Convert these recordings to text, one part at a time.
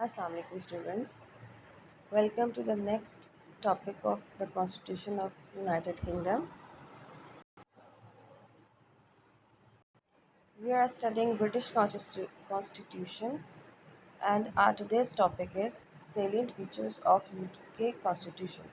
Assalamu alaikum students. Welcome to the next topic of the Constitution of United Kingdom. We are studying British Constitution and our today's topic is salient features of UK Constitution.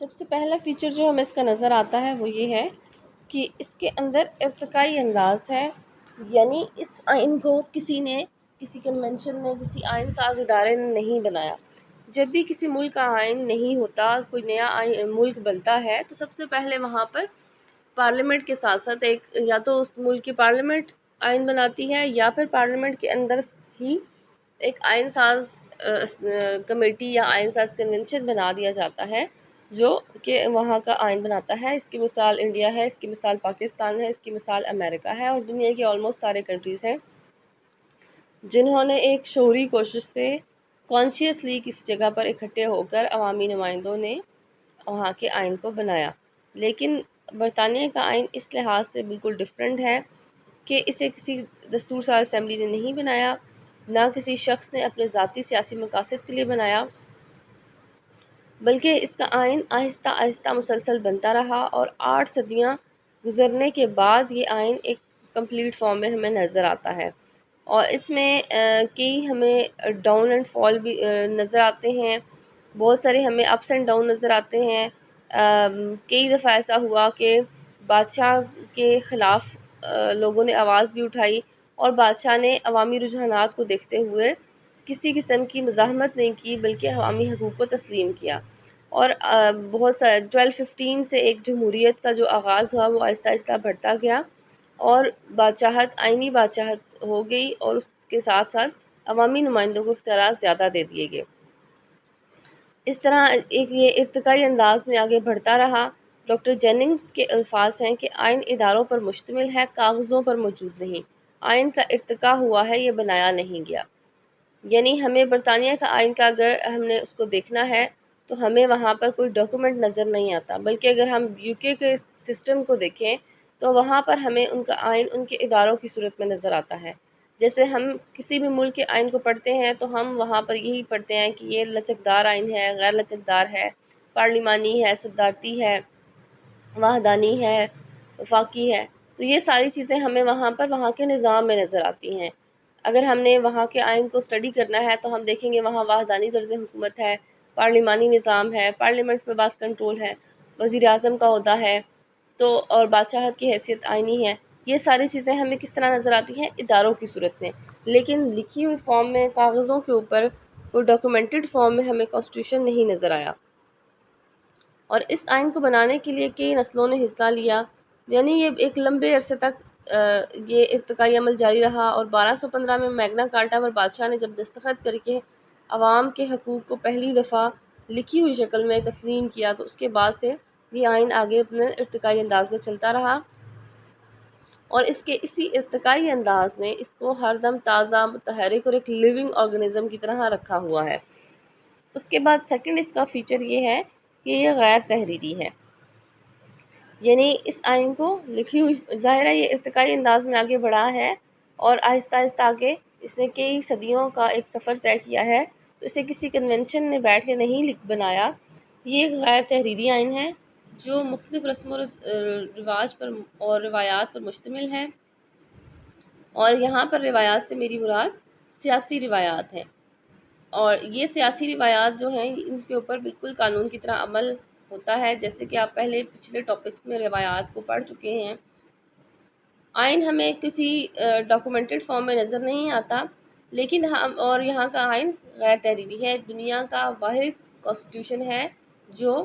سب سے پہلا feature جو ہمیں اس کا نظر آتا ہے وہ یہ ہے کہ اس کے اندر ارتقائی انداز ہے، یعنی اس آئین کو کسی کنونشن نے، کسی آئین ساز ادارے نے نہیں بنایا۔ جب بھی کسی ملک کا آئین نہیں ہوتا، کوئی نیا ملک بنتا ہے، تو سب سے پہلے وہاں پر پارلیمنٹ کے ساتھ ساتھ یا تو اس ملک کی پارلیمنٹ آئین بناتی ہے، یا پھر پارلیمنٹ کے اندر ہی ایک آئین ساز کمیٹی یا آئین ساز کنونشن بنا دیا جاتا ہے جو کہ وہاں کا آئین بناتا ہے۔ اس کی مثال انڈیا ہے، اس کی مثال پاکستان ہے، اس کی مثال امریکہ ہے، اور دنیا کے آلموسٹ سارے کنٹریز ہیں جنہوں نے ایک شعوری کوشش سے کانشیسلی کسی جگہ پر اکٹھے ہو کر عوامی نمائندوں نے وہاں کے آئین کو بنایا۔ لیکن برطانیہ کا آئین اس لحاظ سے بالکل ڈفرینٹ ہے کہ اسے کسی دستور ساز اسمبلی نے نہیں بنایا، نہ کسی شخص نے اپنے ذاتی سیاسی مقاصد کے لیے بنایا، بلکہ اس کا آئین آہستہ آہستہ مسلسل بنتا رہا، اور 8 صدیاں گزرنے کے بعد یہ آئین ایک کمپلیٹ فارم میں ہمیں نظر آتا ہے۔ اور اس میں کئی ہمیں ڈاؤن اینڈ فال بھی نظر آتے ہیں، بہت سارے ہمیں اپس اینڈ ڈاؤن نظر آتے ہیں۔ کئی دفعہ ایسا ہوا کہ بادشاہ کے خلاف لوگوں نے آواز بھی اٹھائی، اور بادشاہ نے عوامی رجحانات کو دیکھتے ہوئے کسی قسم کی مزاحمت نہیں کی، بلکہ عوامی حقوق کو تسلیم کیا۔ اور بہت سارے 1215 سے ایک جمہوریت کا جو آغاز ہوا وہ آہستہ آہستہ بڑھتا گیا، اور بادشاہت آئینی بادشاہت ہو گئی، اور اس کے ساتھ ساتھ عوامی نمائندوں کو اختیارات زیادہ دے دیے گئے۔ اس طرح ایک یہ ارتقائی انداز میں آگے بڑھتا رہا۔ ڈاکٹر جیننگز کے الفاظ ہیں کہ آئین اداروں پر مشتمل ہے، کاغذوں پر موجود نہیں۔ آئین کا ارتقا ہوا ہے، یہ بنایا نہیں گیا۔ یعنی ہمیں برطانیہ کا آئین کا اگر ہم نے اس کو دیکھنا ہے تو ہمیں وہاں پر کوئی ڈاکومنٹ نظر نہیں آتا، بلکہ اگر ہم UK کے سسٹم کو دیکھیں تو وہاں پر ہمیں ان کا آئین ان کے اداروں کی صورت میں نظر آتا ہے۔ جیسے ہم کسی بھی ملک کے آئین کو پڑھتے ہیں تو ہم وہاں پر یہی پڑھتے ہیں کہ یہ لچکدار آئین ہے، غیر لچکدار ہے، پارلیمانی ہے، صدارتی ہے، وحدانی ہے، وفاقی ہے۔ تو یہ ساری چیزیں ہمیں وہاں پر وہاں کے نظام میں نظر آتی ہیں۔ اگر ہم نے وہاں کے آئین کو اسٹڈی کرنا ہے تو ہم دیکھیں گے وہاں وحدانی طرز حکومت ہے، پارلیمانی نظام ہے، پارلیمنٹ پہ بعض کنٹرول ہے، وزیر اعظم کا عہدہ ہے، تو اور بادشاہت کی حیثیت آئینی ہے۔ یہ ساری چیزیں ہمیں کس طرح نظر آتی ہیں؟ اداروں کی صورت میں، لیکن لکھی ہوئی فارم میں، کاغذوں کے اوپر، کوئی ڈاکومنٹڈ فارم میں ہمیں کانسٹیٹیوشن نہیں نظر آیا۔ اور اس آئین کو بنانے کے لیے کئی نسلوں نے حصہ لیا، یعنی یہ ایک لمبے عرصے تک یہ ارتقائی عمل جاری رہا، اور 1215 میں میگنا کارٹا پر بادشاہ نے جب دستخط کر کے عوام کے حقوق کو پہلی دفعہ لکھی ہوئی شکل میں تسلیم کیا، تو اس کے بعد سے یہ آئین آگے اپنے ارتقائی انداز میں چلتا رہا، اور اسی ارتقائی انداز نے اس کو ہر دم تازہ، متحرک اور ایک لیونگ آرگنزم کی طرح رکھا ہوا ہے۔ اس کے بعد سیکنڈ اس کا فیچر یہ ہے کہ یہ غیر تحریری ہے، یعنی اس آئین کو لکھی ہوئی، ظاہر ہے یہ ارتقائی انداز میں آگے بڑھا ہے، اور آہستہ آہستہ آگے اس نے کئی صدیوں کا ایک سفر طے کیا ہے، تو اسے کسی کنونشن نے بیٹھ کے نہیں بنایا۔ یہ ایک غیر تحریری آئین ہے جو مختلف رسم و رواج پر اور روایات پر مشتمل ہے، اور یہاں پر روایات سے میری مراد سیاسی روایات ہیں، اور یہ سیاسی روایات جو ہیں ان کے اوپر بالکل قانون کی طرح عمل ہوتا ہے، جیسے کہ آپ پچھلے ٹاپکس میں روایات کو پڑھ چکے ہیں۔ آئین ہمیں کسی ڈاکومنٹڈ فارم میں نظر نہیں آتا، لیکن اور یہاں کا آئین غیر تحریری ہے، دنیا کا واحد کانسٹیٹیوشن ہے جو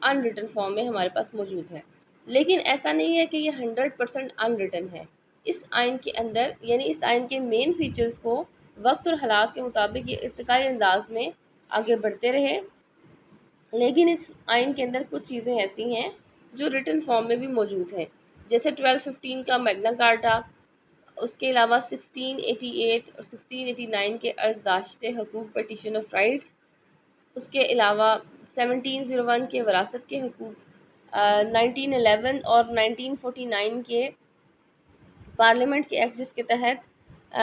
ان ریٹن فارم میں ہمارے پاس موجود ہے۔ لیکن ایسا نہیں ہے کہ یہ 100% ان ریٹن ہے۔ اس آئین کے اندر، یعنی اس آئین کے مین فیچرز کو وقت اور حالات کے مطابق یہ ارتقائی انداز میں آگے بڑھتے رہے، لیکن اس آئین کے اندر کچھ چیزیں ایسی ہیں جو ریٹن فارم میں بھی موجود ہیں، جیسے 1215 کا میگنا کارٹا، اس کے علاوہ 1688 اور 1689 کے ارضداشت حقوق پیٹیشن آف رائٹس، اس کے علاوہ 1701 کے وراثت کے حقوق، 1911 اور 1949 کے پارلیمنٹ کے ایکٹ جس کے تحت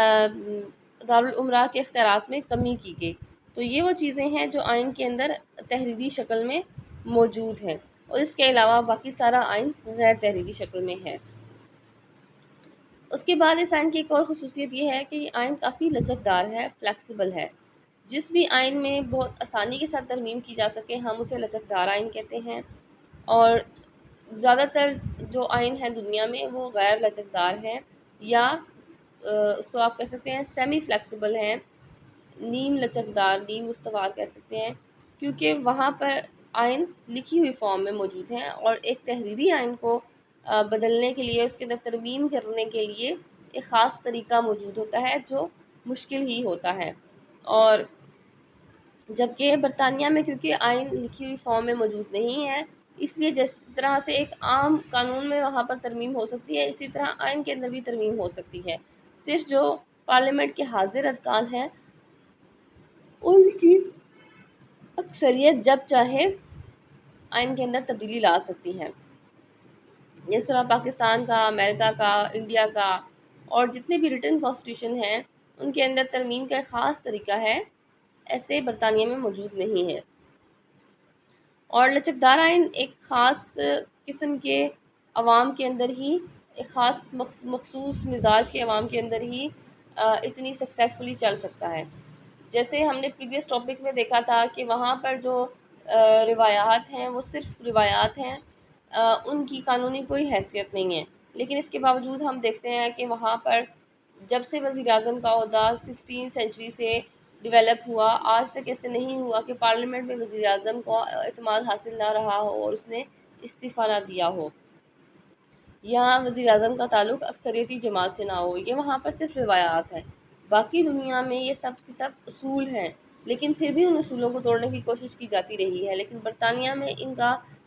دارالعمرہ کے اختیارات میں کمی کی گئی۔ تو یہ وہ چیزیں ہیں جو آئین کے اندر تحریری شکل میں موجود ہیں، اور اس کے علاوہ باقی سارا آئین غیر تحریری شکل میں ہے۔ اس کے بعد اس آئین کی ایک اور خصوصیت یہ ہے کہ یہ آئین کافی لچکدار ہے، فلیکسیبل ہے، جس بھی آئین میں بہت آسانی کے ساتھ ترمیم کی جا سکے ہم اسے لچکدار آئین کہتے ہیں، اور زیادہ تر جو آئین ہیں دنیا میں وہ غیر لچکدار ہیں، یا اس کو آپ کہہ سکتے ہیں سیمی فلیکسیبل ہیں، نیم لچکدار، نیم استوار کہہ سکتے ہیں، کیونکہ وہاں پر آئین لکھی ہوئی فارم میں موجود ہیں، اور ایک تحریری آئین کو بدلنے کے لیے، اس کے اندر ترمیم کرنے کے لیے ایک خاص طریقہ موجود ہوتا ہے جو مشکل ہی ہوتا ہے۔ اور جبکہ برطانیہ میں کیونکہ آئین لکھی ہوئی فارم میں موجود نہیں ہے، اس لیے جس طرح سے ایک عام قانون میں وہاں پر ترمیم ہو سکتی ہے، اسی طرح آئین کے اندر بھی ترمیم ہو سکتی ہے، صرف جو پارلیمنٹ کے حاضر ارکان ہیں ان کی اکثریت جب چاہے آئین کے اندر تبدیلی لا سکتی ہے۔ جس طرح پاکستان کا، امریکہ کا، انڈیا کا اور جتنے بھی ریٹن کانسٹیٹیوشن ہیں ان کے اندر ترمیم کا ایک خاص طریقہ ہے، ایسے برطانیہ میں موجود نہیں ہے۔ اور لچکدار آئین ایک خاص قسم کے عوام کے اندر ہی، ایک خاص مخصوص مزاج کے عوام کے اندر ہی اتنی سکسیسفلی چل سکتا ہے۔ جیسے ہم نے پریویس ٹاپک میں دیکھا تھا کہ وہاں پر جو روایات ہیں وہ صرف روایات ہیں، ان کی قانونی کوئی حیثیت نہیں ہے، لیکن اس کے باوجود ہم دیکھتے ہیں کہ وہاں پر جب سے وزیر اعظم کا عہدہ 16 سینچری سے ڈیولپ ہوا، آج تک ایسے نہیں ہوا کہ پارلیمنٹ میں وزیر اعظم کو اعتماد حاصل نہ رہا ہو اور اس نے استعفیٰ نہ دیا ہو، یہاں وزیر اعظم کا تعلق اکثریتی جماعت سے نہ ہو، یہ وہاں پر صرف روایات ہیں۔ باقی دنیا میں یہ سب کے سب اصول ہیں، لیکن پھر بھی ان اصولوں کو توڑنے کی کوشش کی جاتی رہی ہے، لیکن برطانیہ میں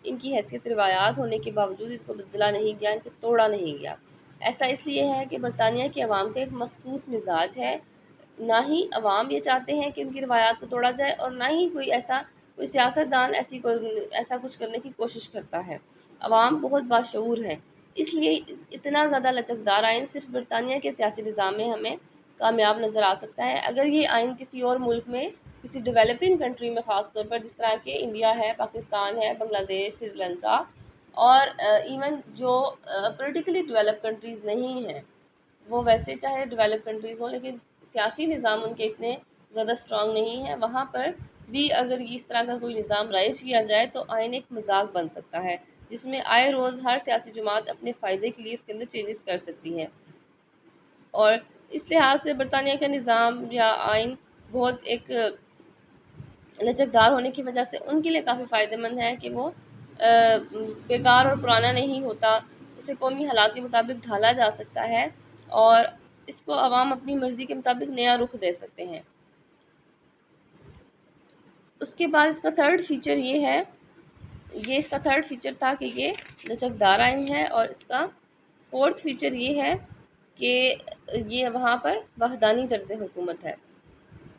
ان کی حیثیت روایات ہونے کے باوجود ان کو بدلا نہیں گیا، ان کو توڑا نہیں گیا۔ ایسا اس لیے ہے کہ برطانیہ کے عوام کا ایک مخصوص مزاج ہے، نہ ہی عوام یہ چاہتے ہیں کہ ان کی روایات کو توڑا جائے، اور نہ ہی کوئی سیاستدان ایسا کچھ کرنے کی کوشش کرتا ہے۔ عوام بہت باشعور ہے، اس لیے اتنا زیادہ لچکدار آئین صرف برطانیہ کے سیاسی نظام میں ہمیں کامیاب نظر آ سکتا ہے۔ اگر یہ آئین کسی اور ملک میں، کسی ڈیولپنگ کنٹری میں خاص طور پر، جس طرح کہ انڈیا ہے، پاکستان ہے، بنگلہ دیش، سری لنکا اور ایون جو پولیٹیکلی ڈیولپ کنٹریز نہیں ہیں، وہ ویسے چاہے ڈیولپ کنٹریز ہوں لیکن سیاسی نظام ان کے اتنے زیادہ اسٹرانگ نہیں ہیں، وہاں پر بھی اگر اس طرح کا کوئی نظام رائج کیا جائے تو آئین ایک مذاق بن سکتا ہے، جس میں آئے روز ہر سیاسی جماعت اپنے فائدے کے لیے اس کے اندر چینجز کر سکتی ہے۔ اور اس لحاظ سے برطانیہ کا نظام یا آئین بہت ایک لچکدار ہونے کی وجہ سے ان کے لیے کافی فائدہ مند ہے کہ وہ بیکار اور پرانا نہیں ہوتا، اسے قومی حالات کے مطابق ڈھالا جا سکتا ہے، اور اس کو عوام اپنی مرضی کے مطابق نیا رخ دے سکتے ہیں۔ اس کے بعد اس کا تھرڈ فیچر یہ ہے، یہ اس کا تھرڈ فیچر تھا کہ یہ لچکدار آئین ہے، اور اس کا فورتھ فیچر یہ ہے کہ یہ وہاں پر وحدانی طرز حکومت ہے۔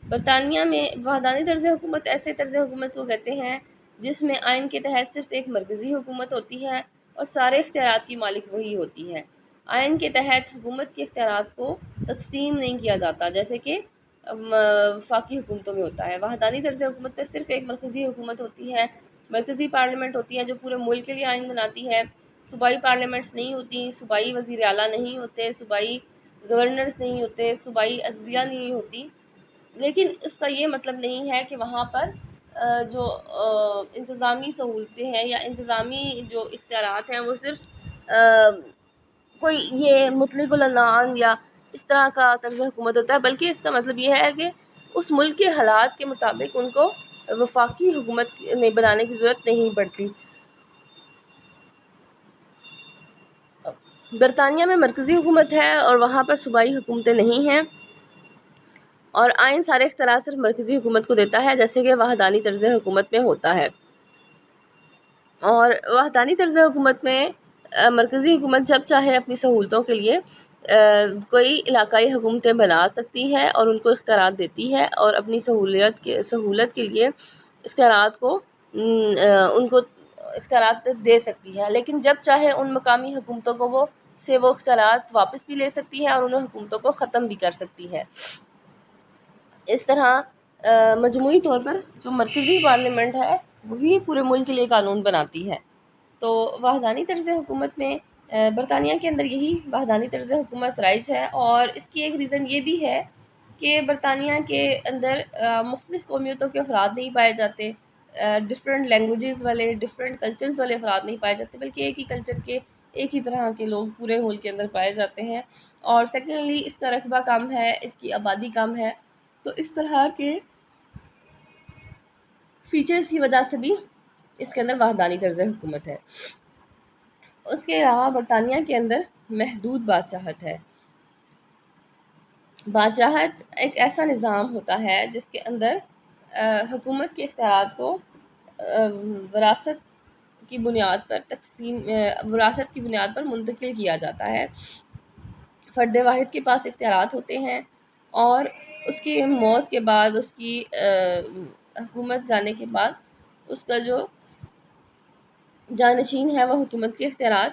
برطانیہ میں وحدانی طرز حکومت ایسے طرز حکومت کو کہتے ہیں جس میں آئین کے تحت صرف ایک مرکزی حکومت ہوتی ہے اور سارے اختیارات کی مالک وہی ہوتی ہے۔ آئین کے تحت حکومت کے اختیارات کو تقسیم نہیں کیا جاتا جیسے کہ وفاقی حکومتوں میں ہوتا ہے۔ وحدانی طرز حکومت میں صرف ایک مرکزی حکومت ہوتی ہے، مرکزی پارلیمنٹ ہوتی ہے جو پورے ملک کے لیے آئین بناتی ہے، صوبائی پارلیمنٹس نہیں ہوتی، صوبائی وزیر اعلیٰ نہیں ہوتے، صوبائی گورنرز نہیں ہوتے، صوبائی عدلیہ نہیں ہوتی، لیکن اس کا یہ مطلب نہیں ہے کہ وہاں پر جو انتظامی سہولتیں ہیں یا انتظامی جو اختیارات ہیں وہ صرف کوئی یہ مطلق العنان یا اس طرح کا طرز حکومت ہوتا ہے، بلکہ اس کا مطلب یہ ہے کہ اس ملک کے حالات کے مطابق ان کو وفاقی حکومت بنانے کی ضرورت نہیں پڑتی۔ برطانیہ میں مرکزی حکومت ہے اور وہاں پر صوبائی حکومتیں نہیں ہیں، اور آئین سارے اختیارات صرف مرکزی حکومت کو دیتا ہے جیسے کہ وحدانی طرز حکومت میں ہوتا ہے۔ اور وحدانی طرز حکومت میں مرکزی حکومت جب چاہے اپنی سہولتوں کے لیے کوئی علاقائی حکومتیں بنا سکتی ہے اور ان کو اختیارات دیتی ہے، اور اپنی سہولت کے لیے اختیارات کو ان کو اختیارات دے سکتی ہے، لیکن جب چاہے ان مقامی حکومتوں کو وہ اختیارات واپس بھی لے سکتی ہے اور ان حکومتوں کو ختم بھی کر سکتی ہے۔ اس طرح مجموعی طور پر جو مرکزی پارلیمنٹ ہے وہی پورے ملک کے لیے قانون بناتی ہے۔ تو وحدانی طرز حکومت میں برطانیہ کے اندر یہی وحدانی طرز حکومت رائج ہے، اور اس کی ایک ریزن یہ بھی ہے کہ برطانیہ کے اندر مختلف قومیتوں کے افراد نہیں پائے جاتے، ڈفرینٹ لینگویجز والے، ڈفرینٹ کلچرز والے افراد نہیں پائے جاتے، بلکہ ایک ہی کلچر کے، ایک ہی طرح کے لوگ پورے ملک کے اندر پائے جاتے ہیں۔ اور سیکنڈلی اس کا رقبہ کم ہے، اس کی آبادی کم ہے، تو اس طرح کے فیچرز کی وجہ سے بھی اس کے اندر وحدانی طرز حکومت ہے۔ اس کے علاوہ برطانیہ کے اندر محدود بادشاہت ہے۔ بادشاہت ایک ایسا نظام ہوتا ہے جس کے اندر حکومت کے اختیارات کو وراثت کی بنیاد پر وراثت کی بنیاد پر منتقل کیا جاتا ہے۔ فرد واحد کے پاس اختیارات ہوتے ہیں، اور اس کی موت کے بعد، اس کی حکومت جانے کے بعد، اس کا جو جانشین ہے وہ حکومت کے اختیارات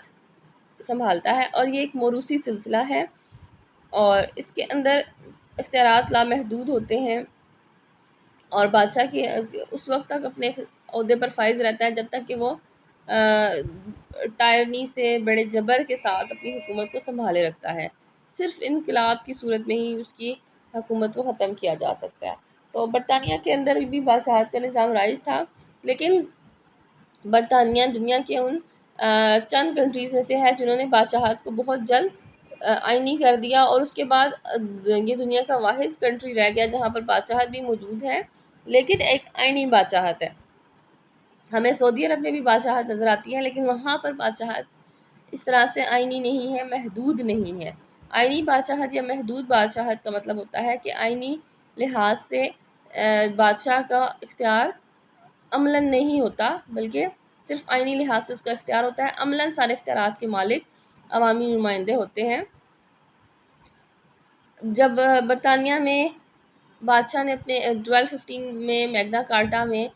سنبھالتا ہے، اور یہ ایک موروثی سلسلہ ہے، اور اس کے اندر اختیارات لامحدود ہوتے ہیں، اور بادشاہ کی اس وقت تک اپنے عہدے پر فائز رہتا ہے جب تک کہ وہ ٹائرنی سے، بڑے جبر کے ساتھ اپنی حکومت کو سنبھالے رکھتا ہے۔ صرف انقلاب کی صورت میں ہی اس کی حکومت کو ختم کیا جا سکتا ہے۔ تو برطانیہ کے اندر بھی بادشاہت کا نظام رائج تھا، لیکن برطانیہ دنیا کے ان چند کنٹریز میں سے ہے جنہوں نے بادشاہت کو بہت جلد آئینی کر دیا، اور اس کے بعد یہ دنیا کا واحد کنٹری رہ گیا جہاں پر بادشاہت بھی موجود ہے، لیکن ایک آئینی بادشاہت ہے۔ ہمیں سعودی عرب میں بھی بادشاہت نظر آتی ہے، لیکن وہاں پر بادشاہت اس طرح سے آئینی نہیں ہے، محدود نہیں ہے۔ آئینی بادشاہت یا محدود بادشاہت کا مطلب ہوتا ہے کہ آئینی لحاظ سے بادشاہ کا اختیار عملاً نہیں ہوتا، بلکہ صرف آئینی لحاظ سے اس کا اختیار ہوتا ہے۔ عملاً سارے اختیارات کے مالک عوامی نمائندے ہوتے ہیں۔ جب برطانیہ میں بادشاہ نے اپنے 1215 میں میگنا کارٹا میں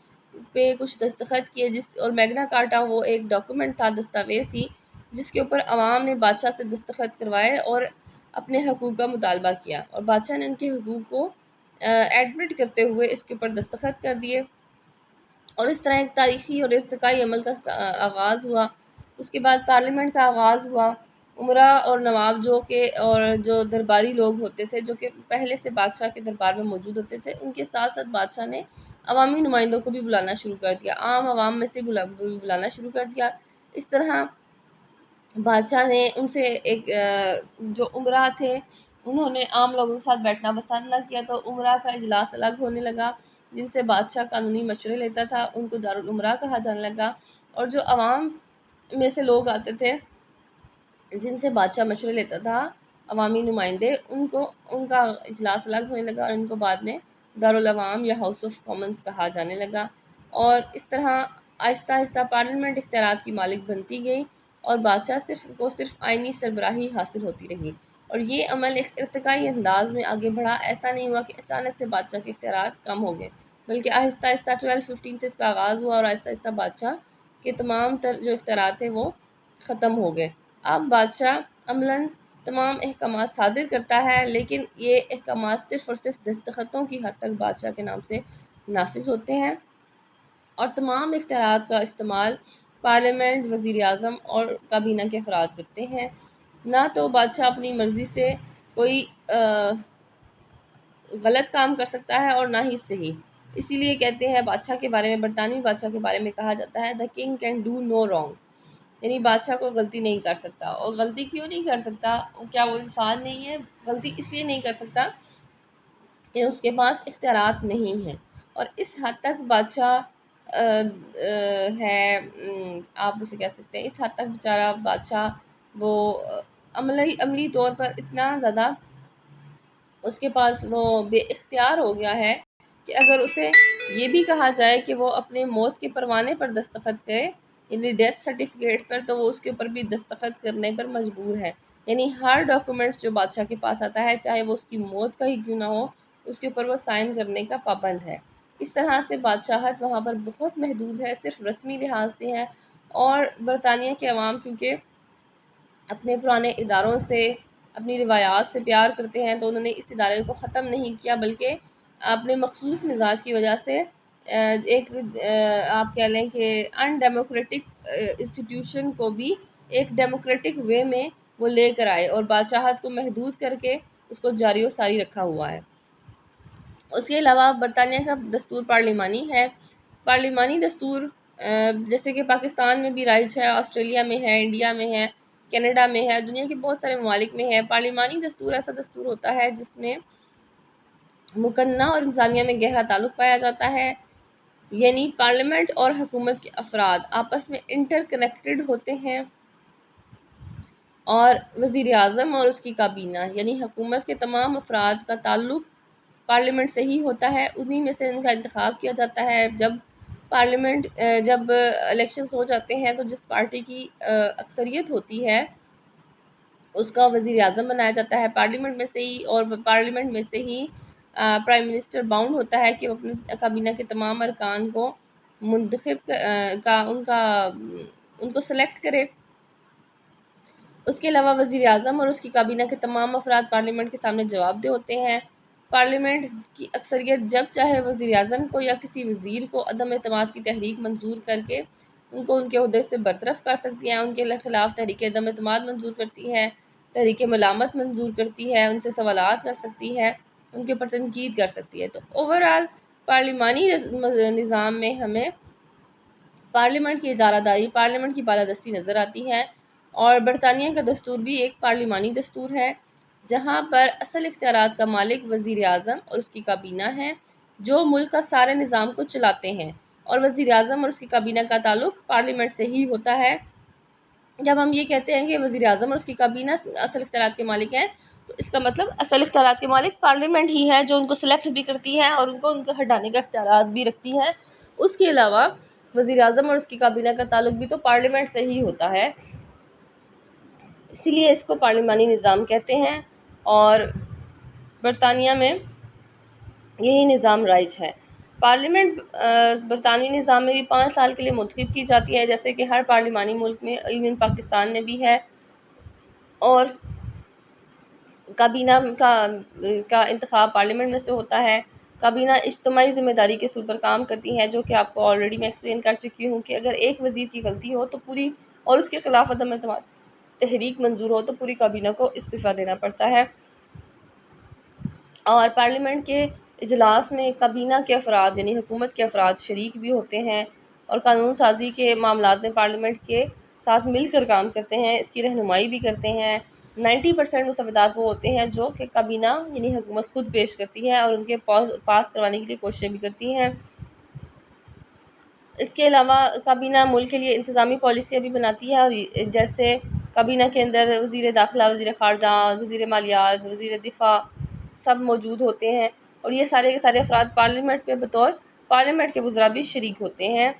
پہ کچھ دستخط کیے، اور میگنا کارٹا وہ ایک ڈاکومنٹ تھا، دستاویز تھی، جس کے اوپر عوام نے بادشاہ سے دستخط کروائے اور اپنے حقوق کا مطالبہ کیا، اور بادشاہ نے ان کے حقوق کو ایڈمٹ کرتے ہوئے اس کے اوپر دستخط کر دیے، اور اس طرح ایک تاریخی اور ارتقائی عمل کا آغاز ہوا۔ اس کے بعد پارلیمنٹ کا آغاز ہوا۔ امراء اور نواب اور جو درباری لوگ ہوتے تھے، جو کہ پہلے سے بادشاہ کے دربار میں موجود ہوتے تھے، ان کے ساتھ ساتھ بادشاہ نے عوامی نمائندوں کو بھی بلانا شروع کر دیا، عام عوام میں سے بلانا شروع کر دیا۔ اس طرح بادشاہ نے ان سے ایک جو امراء تھے انہوں نے عام لوگوں کے ساتھ بیٹھنا پسند نہ کیا، تو امراء کا اجلاس الگ ہونے لگا، جن سے بادشاہ قانونی مشورے لیتا تھا، ان کو دارالامراء کہا جانے لگا، اور جو عوام میں سے لوگ آتے تھے جن سے بادشاہ مشورے لیتا تھا، عوامی نمائندے، ان کا اجلاس الگ ہونے لگا، اور ان کو بعد میں دارالعوام یا ہاؤس آف کامنز کہا جانے لگا، اور اس طرح آہستہ آہستہ پارلیمنٹ اختیارات کی مالک بنتی گئی، اور بادشاہ صرف آئینی سربراہی حاصل ہوتی رہی، اور یہ عمل ایک ارتقائی انداز میں آگے بڑھا۔ ایسا نہیں ہوا کہ اچانک سے بادشاہ کے اختیارات کم ہو گئے، بلکہ آہستہ آہستہ 1215 سے اس کا آغاز ہوا، اور آہستہ آہستہ بادشاہ کے تمام تر جو اختیارات تھے وہ ختم ہو گئے۔ اب بادشاہ عملاً تمام احکامات صادر کرتا ہے، لیکن یہ احکامات صرف اور صرف دستخطوں کی حد تک بادشاہ کے نام سے نافذ ہوتے ہیں، اور تمام اختیارات کا استعمال پارلیمنٹ، وزیر اعظم اور کابینہ کے افراد کرتے ہیں۔ نہ تو بادشاہ اپنی مرضی سے کوئی غلط کام کر سکتا ہے اور نہ ہی صحیح۔ اسی لیے کہتے ہیں بادشاہ کے بارے میں، برطانوی بادشاہ کے بارے میں کہا جاتا ہے the king can do no wrong، یعنی بادشاہ کو غلطی نہیں کر سکتا۔ اور غلطی کیوں نہیں کر سکتا؟ کیا وہ انسان نہیں ہے؟ غلطی اس لیے نہیں کر سکتا کہ اس کے پاس اختیارات نہیں ہیں، اور اس حد تک بادشاہ ہے، آپ اسے کہہ سکتے ہیں، اس حد تک بیچارہ بادشاہ وہ عملی طور پر اتنا زیادہ اس کے پاس وہ بے اختیار ہو گیا ہے کہ اگر اسے یہ بھی کہا جائے کہ وہ اپنے موت کے پروانے پر دستخط کرے، یعنی ڈیتھ سرٹیفکیٹ پر، تو وہ اس کے اوپر بھی دستخط کرنے پر مجبور ہے۔ یعنی ہر ڈاکومنٹس جو بادشاہ کے پاس آتا ہے، چاہے وہ اس کی موت کا ہی کیوں نہ ہو، اس کے اوپر وہ سائن کرنے کا پابند ہے۔ اس طرح سے بادشاہت وہاں پر بہت محدود ہے، صرف رسمی لحاظ سے ہے، اور برطانیہ کے عوام کیونکہ اپنے پرانے اداروں سے، اپنی روایات سے پیار کرتے ہیں، تو انہوں نے اس ادارے کو ختم نہیں کیا، بلکہ اپنے مخصوص مزاج کی وجہ سے ایک آپ کہہ لیں کہ ان ڈیموکریٹک انسٹیٹیوشن کو بھی ایک ڈیموکریٹک وے میں وہ لے کر آئے، اور بادشاہت کو محدود کر کے اس کو جاری و ساری رکھا ہوا ہے۔ اس کے علاوہ برطانیہ کا دستور پارلیمانی ہے۔ پارلیمانی دستور جیسے کہ پاکستان میں بھی رائج ہے، آسٹریلیا میں ہے، انڈیا میں ہے، کینیڈا میں ہے، دنیا کے بہت سارے ممالک میں ہے۔ پارلیمانی دستور ایسا دستور ہوتا ہے جس میں مقننہ اور انتظامیہ میں گہرا تعلق پایا جاتا ہے، یعنی پارلیمنٹ اور حکومت کے افراد آپس میں انٹر کنیکٹڈ ہوتے ہیں، اور وزیر اعظم اور اس کی کابینہ یعنی حکومت کے تمام افراد کا تعلق پارلیمنٹ سے ہی ہوتا ہے، انہی میں سے ان کا انتخاب کیا جاتا ہے۔ جب الیکشنز ہو جاتے ہیں تو جس پارٹی کی اکثریت ہوتی ہے اس کا وزیر اعظم بنایا جاتا ہے پارلیمنٹ میں سے ہی، اور پارلیمنٹ میں سے ہی پرائم منسٹر باؤنڈ ہوتا ہے کہ وہ اپنی کابینہ کے تمام ارکان کو منتخب ان کو سلیکٹ کرے۔ اس کے علاوہ وزیر اعظم اور اس کی کابینہ کے تمام افراد پارلیمنٹ کے سامنے جواب دہ ہوتے ہیں۔ پارلیمنٹ کی اکثریت جب چاہے وزیر اعظم کو یا کسی وزیر کو عدم اعتماد کی تحریک منظور کر کے ان کو ان کے عہدے سے برطرف کر سکتی ہے، ان کے خلاف تحریک عدم اعتماد منظور کرتی ہے، تحریک ملامت منظور کرتی ہے، ان سے سوالات کر سکتی ہے، ان کے اوپر تنقید کر سکتی ہے۔ تو اوورآل پارلیمانی نظام میں ہمیں پارلیمنٹ کی ادارہ داری، پارلیمنٹ کی بالادستی نظر آتی ہے، اور برطانیہ کا دستور بھی ایک پارلیمانی دستور ہے جہاں پر اصل اختیارات کا مالک وزیر اعظم اور اس کی کابینہ ہے جو ملک کا سارے نظام کو چلاتے ہیں، اور وزیر اعظم اور اس کی کابینہ کا تعلق پارلیمنٹ سے ہی ہوتا ہے۔ جب ہم یہ کہتے ہیں کہ وزیر اعظم اور اس کی کابینہ اصل اختیارات کے مالک ہیں تو اس کا مطلب اصل اختیارات کے مالک پارلیمنٹ ہی ہے جو ان کو سلیکٹ بھی کرتی ہے اور ان کو ہٹانے کا اختیارات بھی رکھتی ہے۔ اس کے علاوہ وزیر اعظم اور اس کی کابینہ کا تعلق بھی تو پارلیمنٹ سے ہی ہوتا ہے، اسی لیے اس کو پارلیمانی نظام کہتے ہیں، اور برطانیہ میں یہی نظام رائج ہے۔ پارلیمنٹ برطانوی نظام میں بھی 5 سال کے لیے منتخب کی جاتی ہے، جیسے کہ ہر پارلیمانی ملک میں، ایون پاکستان میں بھی ہے، اور کابینہ کا انتخاب پارلیمنٹ میں سے ہوتا ہے۔ کابینہ اجتماعی ذمہ داری کے اصول پر کام کرتی ہے، جو کہ آپ کو آلریڈی میں ایکسپلین کر چکی ہوں کہ اگر ایک وزیر کی غلطی ہو تو پوری، اور اس کے خلاف عدم اعتماد تحریک منظور ہو تو پوری کابینہ کو استعفیٰ دینا پڑتا ہے۔ اور پارلیمنٹ کے اجلاس میں کابینہ کے افراد یعنی حکومت کے افراد شریک بھی ہوتے ہیں، اور قانون سازی کے معاملات میں پارلیمنٹ کے ساتھ مل کر کام کرتے ہیں، اس کی رہنمائی بھی کرتے ہیں۔ 90% مسودات وہ ہوتے ہیں جو کہ کابینہ یعنی حکومت خود پیش کرتی ہے اور ان کے پاس کروانے کے لیے کوششیں بھی کرتی ہیں۔ اس کے علاوہ کابینہ ملک کے لیے انتظامی پالیسیاں بھی بناتی ہے، اور جیسے کابینہ کے اندر وزیر داخلہ، وزیر خارجہ، وزیر مالیات، وزیر دفاع سب موجود ہوتے ہیں، اور یہ سارے کے سارے افراد پارلیمنٹ میں بطور پارلیمنٹ کے وزراء بھی شریک ہوتے ہیں۔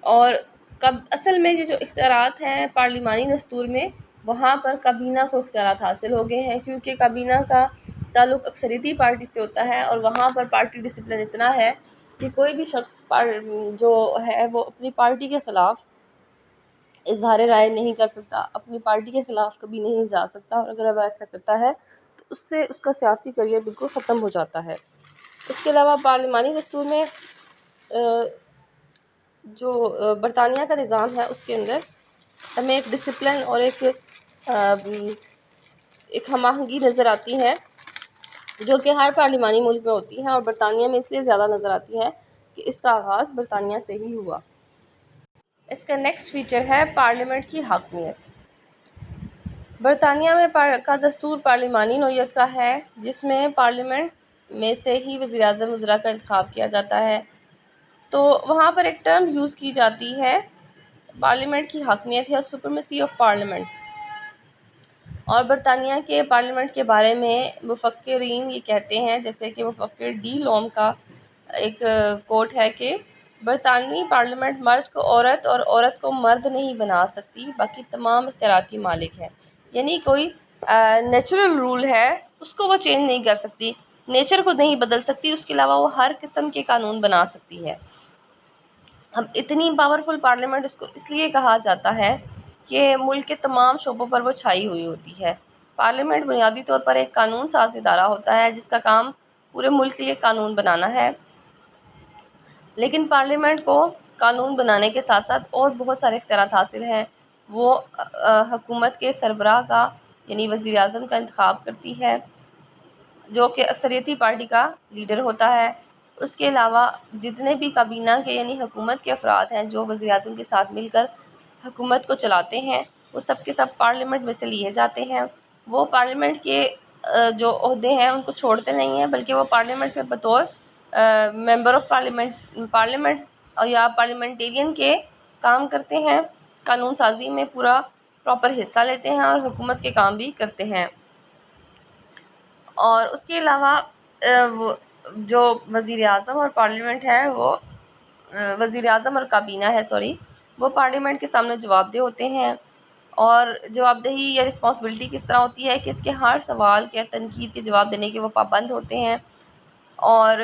اور اصل میں یہ جو اختیارات ہیں پارلیمانی دستور میں، وہاں پر کابینہ کو اختیارات حاصل ہو گئے ہیں، کیونکہ کابینہ کا تعلق اکثریتی پارٹی سے ہوتا ہے، اور وہاں پر پارٹی ڈسپلن اتنا ہے کہ کوئی بھی شخص جو ہے وہ اپنی پارٹی کے خلاف اظہار رائے نہیں کر سکتا، اپنی پارٹی کے خلاف کبھی نہیں جا سکتا، اور اگر وہ ایسا کرتا ہے تو اس سے اس کا سیاسی کریئر بالکل ختم ہو جاتا ہے۔ اس کے علاوہ پارلیمانی دستور میں جو برطانیہ کا نظام ہے اس کے اندر ہمیں ایک ڈسپلن اور ایک ہم آہنگی نظر آتی ہے جو کہ ہر پارلیمانی ملک میں ہوتی ہے، اور برطانیہ میں اس لیے زیادہ نظر آتی ہے کہ اس کا آغاز برطانیہ سے ہی ہوا۔ اس کا نیکسٹ فیچر ہے پارلیمنٹ کی حاکمیت۔ برطانیہ میں کا دستور پارلیمانی نوعیت کا ہے، جس میں پارلیمنٹ میں سے ہی وزیر اعظم وزراء کا انتخاب کیا جاتا ہے۔ تو وہاں پر ایک ٹرم یوز کی جاتی ہے پارلیمنٹ کی حاکمیت یا سپریمیسی آف پارلیمنٹ، اور برطانیہ کے پارلیمنٹ کے بارے میں مفکرین یہ کہتے ہیں، جیسے کہ مفکر ڈی لوم کا ایک کوٹ ہے کہ برطانوی پارلیمنٹ مرد کو عورت اور عورت کو مرد نہیں بنا سکتی، باقی تمام اختیارات کی مالک ہے۔ یعنی کوئی نیچرل رول ہے اس کو وہ چینج نہیں کر سکتی، نیچر کو نہیں بدل سکتی، اس کے علاوہ وہ ہر قسم کے قانون بنا سکتی ہے۔ اب اتنی پاورفل پارلیمنٹ اس کو اس لیے کہا جاتا ہے کہ ملک کے تمام شعبوں پر وہ چھائی ہوئی ہوتی ہے۔ پارلیمنٹ بنیادی طور پر ایک قانون ساز ادارہ ہوتا ہے جس کا کام پورے ملک کے لیے قانون بنانا ہے، لیکن پارلیمنٹ کو قانون بنانے کے ساتھ ساتھ اور بہت سارے اختیارات حاصل ہیں۔ وہ حکومت کے سربراہ کا یعنی وزیر اعظم کا انتخاب کرتی ہے، جو کہ اکثریتی پارٹی کا لیڈر ہوتا ہے. اس کے علاوہ جتنے بھی کابینہ کے یعنی حکومت کے افراد ہیں جو وزیر اعظم کے ساتھ مل کر حکومت کو چلاتے ہیں، وہ سب کے سب پارلیمنٹ میں سے لیے جاتے ہیں. وہ پارلیمنٹ کے جو عہدے ہیں ان کو چھوڑتے نہیں ہیں، بلکہ وہ پارلیمنٹ میں بطور ممبر آف پارلیمنٹ یا پارلیمنٹیرین کے کام کرتے ہیں، قانون سازی میں پورا پراپر حصہ لیتے ہیں اور حکومت کے کام بھی کرتے ہیں. اور اس کے علاوہ جو وزیر اعظم اور پارلیمنٹ ہے وہ وزیر اعظم اور کابینہ ہے وہ پارلیمنٹ کے سامنے جواب دہ ہوتے ہیں. اور جواب دہی یا رسپانسبلٹی کس طرح ہوتی ہے کہ اس کے ہر سوال کے تنقید کے جواب دینے کے وہ پابند ہوتے ہیں، اور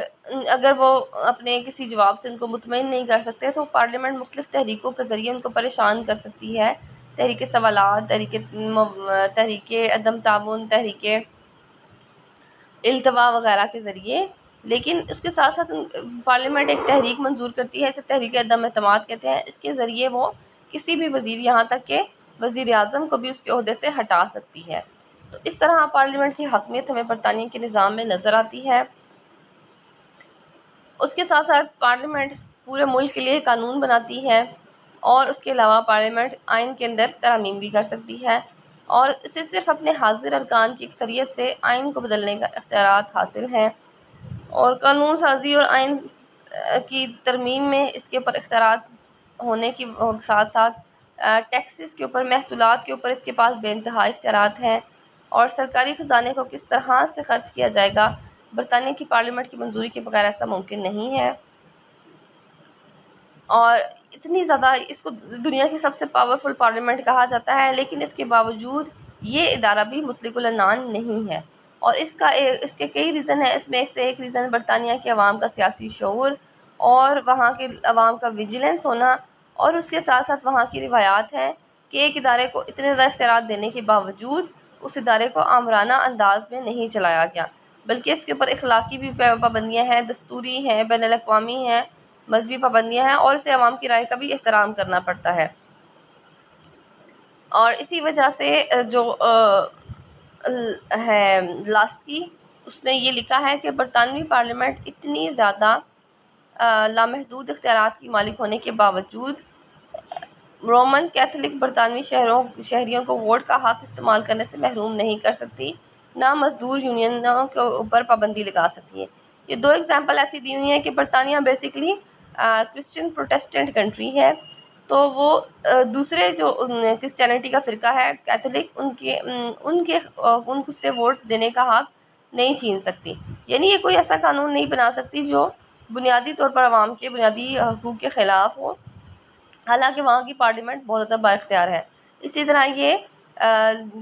اگر وہ اپنے کسی جواب سے ان کو مطمئن نہیں کر سکتے تو پارلیمنٹ مختلف تحریکوں کے ذریعے ان کو پریشان کر سکتی ہے. تحریک سوالات، تحریک عدم تعاون، تحریک التوا وغیرہ کے ذریعے. لیکن اس کے ساتھ ساتھ پارلیمنٹ ایک تحریک منظور کرتی ہے، اسے تحریک عدم اعتماد کہتے ہیں. اس کے ذریعے وہ کسی بھی وزیر، یہاں تک کہ وزیر اعظم کو بھی اس کے عہدے سے ہٹا سکتی ہے. تو اس طرح پارلیمنٹ کی حاکمیت ہمیں برطانیہ کے نظام میں نظر آتی ہے. اس کے ساتھ ساتھ پارلیمنٹ پورے ملک کے لیے قانون بناتی ہے، اور اس کے علاوہ پارلیمنٹ آئین کے اندر ترامیم بھی کر سکتی ہے، اور اسے صرف اپنے حاضر ارکان کی اکثریت سے آئین کو بدلنے کا اختیارات حاصل ہیں. اور قانون سازی اور آئین کی ترمیم میں اس کے اوپر اختیارات ہونے کے ساتھ ساتھ ٹیکسز کے اوپر، محصولات کے اوپر اس کے پاس بے انتہا اختیارات ہیں. اور سرکاری خزانے کو کس طرح سے خرچ کیا جائے گا، برطانیہ کی پارلیمنٹ کی منظوری کے بغیر ایسا ممکن نہیں ہے. اور اتنی زیادہ اس کو دنیا کی سب سے پاورفل پارلیمنٹ کہا جاتا ہے، لیکن اس کے باوجود یہ ادارہ بھی مطلق العنان نہیں ہے. اور اس کے کئی ریزن ہیں. اس میں سے ایک ریزن برطانیہ کے عوام کا سیاسی شعور اور وہاں کے عوام کا ویجیلنس ہونا، اور اس کے ساتھ ساتھ وہاں کی روایات ہیں کہ ایک ادارے کو اتنے زیادہ اختیارات دینے کے باوجود اس ادارے کو آمرانہ انداز میں نہیں چلایا گیا، بلکہ اس کے اوپر اخلاقی بھی پابندیاں ہیں، دستوری ہیں، بین الاقوامی ہیں، مذہبی پابندیاں ہیں، اور اسے عوام کی رائے کا بھی احترام کرنا پڑتا ہے. اور اسی وجہ سے جو ہے لاسکی، اس نے یہ لکھا ہے کہ برطانوی پارلیمنٹ اتنی زیادہ لامحدود اختیارات کی مالک ہونے کے باوجود رومن کیتھولک برطانوی شہریوں کو ووٹ کا حق استعمال کرنے سے محروم نہیں کر سکتی، نہ مزدور یونینوں کے اوپر پابندی لگا سکتی ہے. یہ دو ایگزامپل ایسی دی ہوئی ہیں کہ برطانیہ بیسیکلی کرسچن پروٹیسٹنٹ کنٹری ہے، تو وہ دوسرے جو کرسچینٹی کا فرقہ ہے کیتھولک، ان کو سے ووٹ دینے کا حق نہیں چھین سکتی. یعنی یہ کوئی ایسا قانون نہیں بنا سکتی جو بنیادی طور پر عوام کے بنیادی حقوق کے خلاف ہو، حالانکہ وہاں کی پارلیمنٹ بہت زیادہ با اختیار ہے. اسی طرح یہ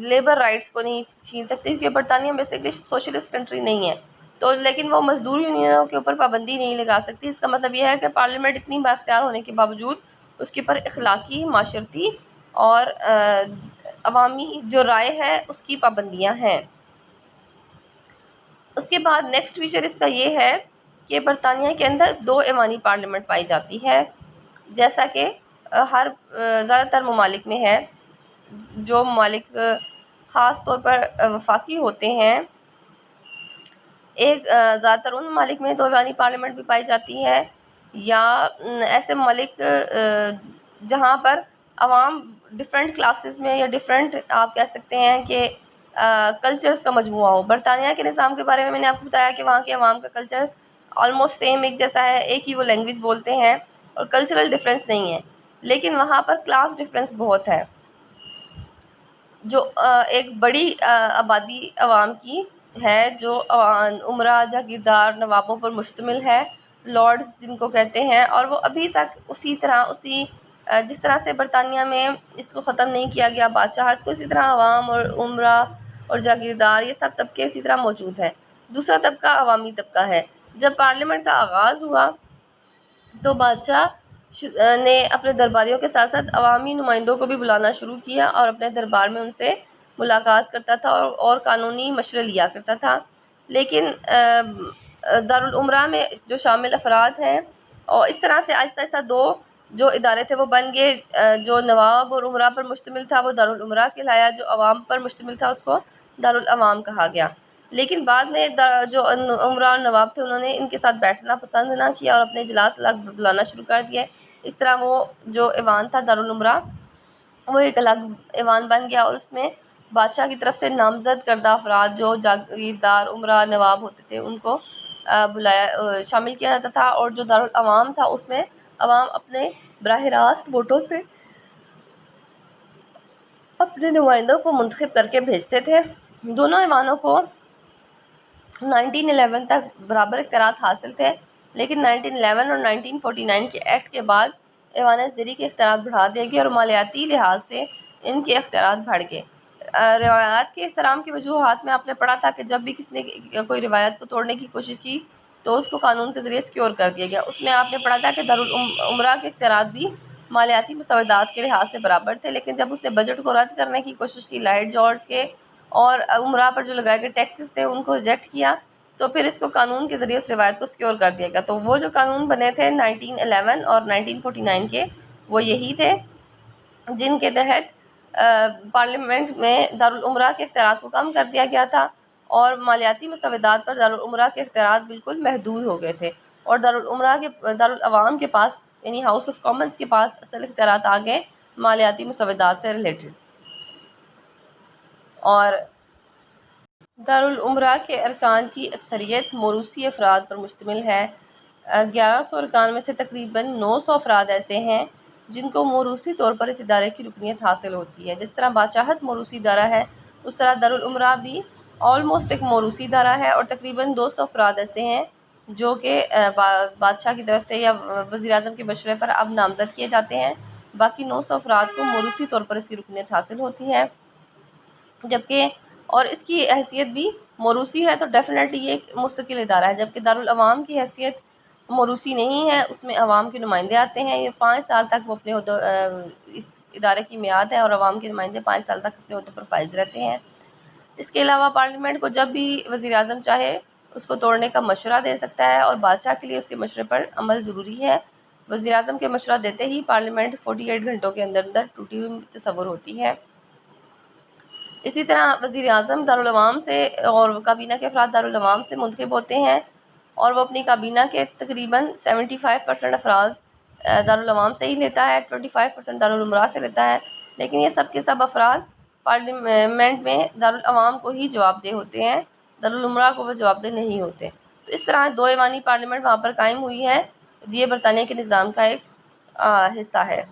لیبر رائٹس کو نہیں چھین سکتی، کیونکہ برطانیہ بیسیکلی سوشلسٹ کنٹری نہیں ہے، تو لیکن وہ مزدور یونینوں کے اوپر پابندی نہیں لگا سکتی. اس کا مطلب یہ ہے کہ پارلیمنٹ اتنی با اختیار ہونے کے باوجود اس کے اوپر اخلاقی، معاشرتی اور عوامی جو رائے ہے اس کی پابندیاں ہیں. اس کے بعد نیکسٹ فیچر اس کا یہ ہے کہ برطانیہ کے اندر 2 ایوانی پارلیمنٹ پائی جاتی ہے، جیسا کہ زیادہ تر ممالک میں ہے. جو ممالک خاص طور پر وفاقی ہوتے ہیں، زیادہ تر ان ممالک میں 2 ایوانی پارلیمنٹ بھی پائی جاتی ہے، یا ایسے ممالک جہاں پر عوام ڈفرینٹ کلاسز میں یا ڈفرینٹ آپ کہہ سکتے ہیں کہ کلچرز کا مجموعہ ہو. برطانیہ کے نظام کے بارے میں نے آپ کو بتایا کہ وہاں کے عوام کا کلچر آلموسٹ سیم ایک جیسا ہے، ایک ہی وہ لینگویج بولتے ہیں، اور کلچرل ڈفرینس نہیں ہے. لیکن وہاں پر کلاس ڈفرینس بہت ہے، جو ایک بڑی آبادی عوام کی ہے، جو امراء، جاگیردار، نوابوں پر مشتمل ہے، لارڈز جن کو کہتے ہیں. اور وہ ابھی تک جس طرح سے برطانیہ میں اس کو ختم نہیں کیا گیا بادشاہت کو، اسی طرح عوام اور امراء اور جاگیردار یہ سب طبقے اسی طرح موجود ہیں. دوسرا طبقہ عوامی طبقہ ہے. جب پارلیمنٹ کا آغاز ہوا تو بادشاہ نے اپنے درباریوں کے ساتھ ساتھ عوامی نمائندوں کو بھی بلانا شروع کیا، اور اپنے دربار میں ان سے ملاقات کرتا تھا اور قانونی مشورے لیا کرتا تھا. لیکن دارالامراء میں جو شامل افراد ہیں، اور اس طرح سے آہستہ آہستہ 2 جو ادارے تھے وہ بن گئے. جو نواب اور امراء پر مشتمل تھا وہ دارالامراء کہلایا، جو عوام پر مشتمل تھا اس کو دارالعوام کہا گیا. لیکن بعد میں جو عمرا اور نواب تھے انہوں نے ان کے ساتھ بیٹھنا پسند نہ کیا اور اپنے اجلاس بلانا شروع کر دیا۔ اس طرح وہ جو ایوان تھا دارالعمرہ وہ ایک الگ ایوان بن گیا، اور اس میں بادشاہ کی طرف سے نامزد کردہ افراد جو جاگیردار عمرا نواب ہوتے تھے ان کو شامل کیا جاتا تھا، اور جو دارالعوام تھا اس میں عوام اپنے براہ راست ووٹوں سے اپنے نمائندوں کو منتخب کر کے بھیجتے تھے۔ دونوں ایوانوں کو 1911 تک برابر اختیارات حاصل تھے، لیکن 1911 اور 1949 کے ایکٹ کے بعد ایوان زری کے اختیارات بڑھا دیے گئے اور مالیاتی لحاظ سے ان کے اختیارات بڑھ گئے۔ روایات کے احترام کی وجوہات میں آپ نے پڑھا تھا کہ جب بھی کسی نے کوئی روایت کو توڑنے کی کوشش کی تو اس کو قانون کے ذریعے سیکیور کر دیا گیا۔ اس میں آپ نے پڑھا تھا کہ دارالعمرہ کے اختیارات بھی مالیاتی مسودات کے لحاظ سے برابر تھے، لیکن جب اس نے بجٹ کو رد کرنے کی کوشش کی لارڈ جارج کے اور عمرہ پر جو لگائے گئے ٹیکسز تھے ان کو ریجیکٹ کیا، تو پھر اس کو قانون کے ذریعے اس روایت کو سیکیور کر دیا گیا۔ تو وہ جو قانون بنے تھے 1911 اور 1949 کے وہ یہی تھے جن کے تحت پارلیمنٹ میں دارالعمرہ کے اختیارات کو کم کر دیا گیا تھا، اور مالیاتی مسودات پر دارالعمرہ کے اختیارات بالکل محدود ہو گئے تھے، اور دارالعوام کے پاس یعنی ہاؤس آف کامنز کے پاس اصل اختیارات آ گئے مالیاتی مسودات سے ریلیٹڈ۔ اور دارالعمرہ کے ارکان کی اکثریت موروثی افراد پر مشتمل ہے۔ 1100 ارکان میں سے تقریباً 900 افراد ایسے ہیں جن کو موروثی طور پر اس ادارے کی رکنیت حاصل ہوتی ہے۔ جس طرح بادشاہت موروثی ادارہ ہے اس طرح دارالعمرہ بھی آلموسٹ ایک موروثی ادارہ ہے، اور تقریباً 200 افراد ایسے ہیں جو کہ بادشاہ کی طرف سے یا وزیر اعظم کے مشورے پر اب نامزد کیے جاتے ہیں۔ باقی 900 افراد کو موروثی طور پر اس کی رکنیت حاصل ہوتی ہے، جبکہ اور اس کی حیثیت بھی موروثی ہے تو ڈیفینیٹلی یہ ایک مستقل ادارہ ہے، جبکہ دارالعوام کی حیثیت موروثی نہیں ہے، اس میں عوام کے نمائندے آتے ہیں۔ یہ 5 سال تک وہ اپنے اس ادارے کی میعاد ہے، اور عوام کے نمائندے 5 سال تک اپنے عہدے پر فائز رہتے ہیں۔ اس کے علاوہ پارلیمنٹ کو جب بھی وزیر اعظم چاہے اس کو توڑنے کا مشورہ دے سکتا ہے، اور بادشاہ کے لیے اس کے مشورے پر عمل ضروری ہے۔ وزیر اعظم کے مشورہ دیتے ہی پارلیمنٹ 48 گھنٹوں کے اندر ٹوٹی ہوئی تصور ہوتی ہے۔ اسی طرح وزیر اعظم دارالعوام سے اور کابینہ کے افراد دارالعوام سے منتخب ہوتے ہیں، اور وہ اپنی کابینہ کے تقریباً 75% افراد دارالعوام سے ہی لیتا ہے، 25% دارالعمرہ سے لیتا ہے، لیکن یہ سب کے سب افراد پارلیمنٹ میں دارالعوام کو ہی جواب دہ ہوتے ہیں، دارالعمرہ کو وہ جواب دہ نہیں ہوتے۔ تو اس طرح 2 ایوانی پارلیمنٹ وہاں پر قائم ہوئی ہے، یہ برطانیہ کے نظام کا ایک حصہ ہے۔